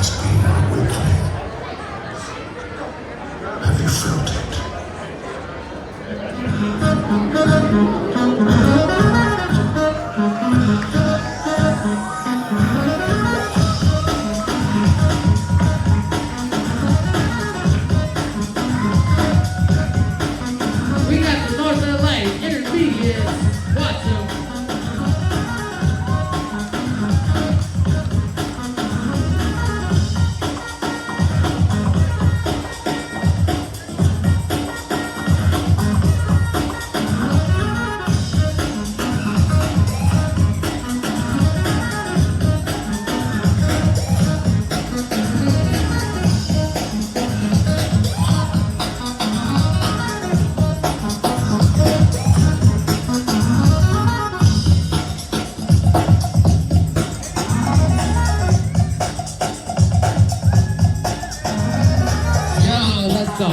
has been an awakening. Have you felt it? We got the North LA intermediates. Watch them. Yo, let's go.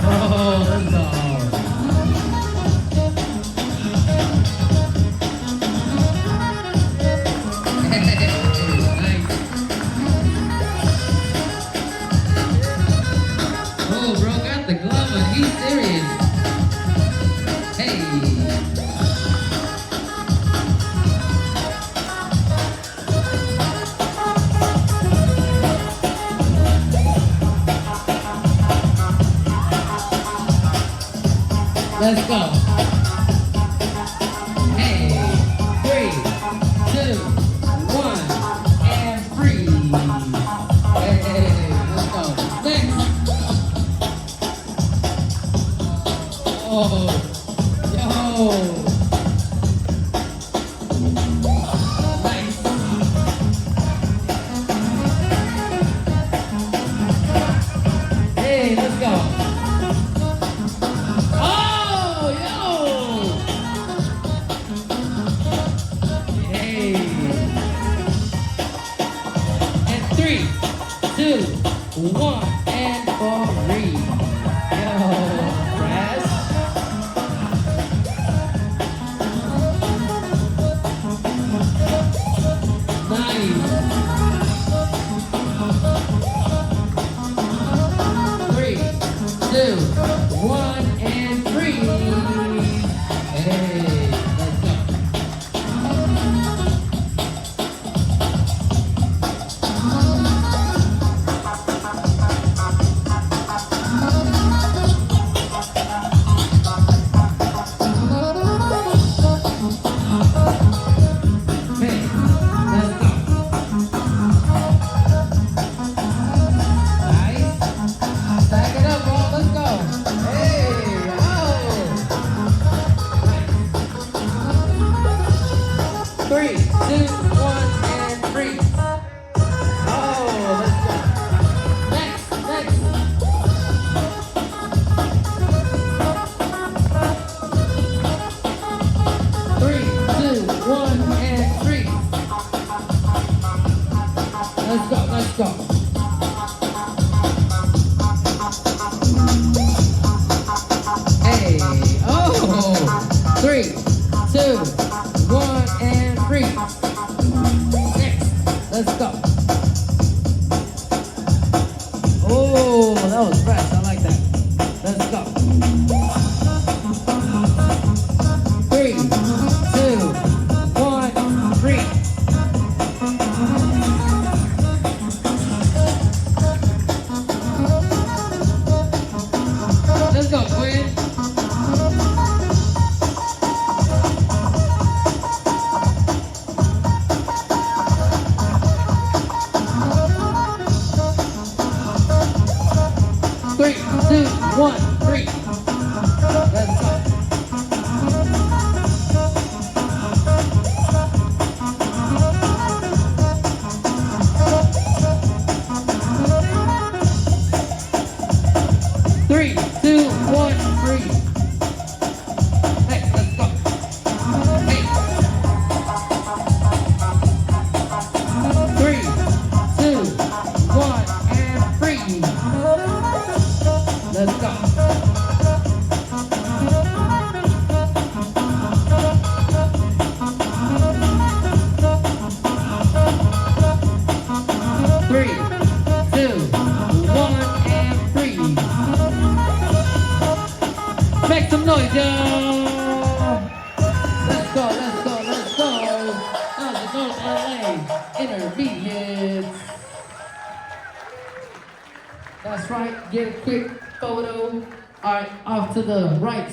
Oh, let's go. Nice. Oh, bro, got the glove on. He's serious. Hey. Let's go. Hey, 3, 2, 1, and freeze. Hey, let's go. Next. Oh, yo. Nice. Hey, let's go. Oh, yo. Hey. And 3, 2, 1, and freeze. Yo, press. Nice. 3, 2, 1, and freeze. Hey, let's go. Hey, let's go. Nice. Stack it up, bro. Let's go. Hey, oh. Nice. 3, 2, 1, and freeze. Oh, let's go. Next, next. 3, 2, 1, and freeze. Let's go, let's go. Hey, oh, 3, 2, 1, and freeze. Next, let's go. Oh, that was fresh. I like that. Let's go. 3, 2, 1, freeze. Let's go, Quinn. 3, 2, 1, freeze. Let's go. Three, two, one, freeze. Next, let's go. Hey. 3, 2, 1, and freeze. Let's go. 3, 2, 1, and freeze. Make some noise, y'all. Let's go, let's go, let's go. How's the North LA Intermediates? That's right, get a quick photo. All right, off to the right.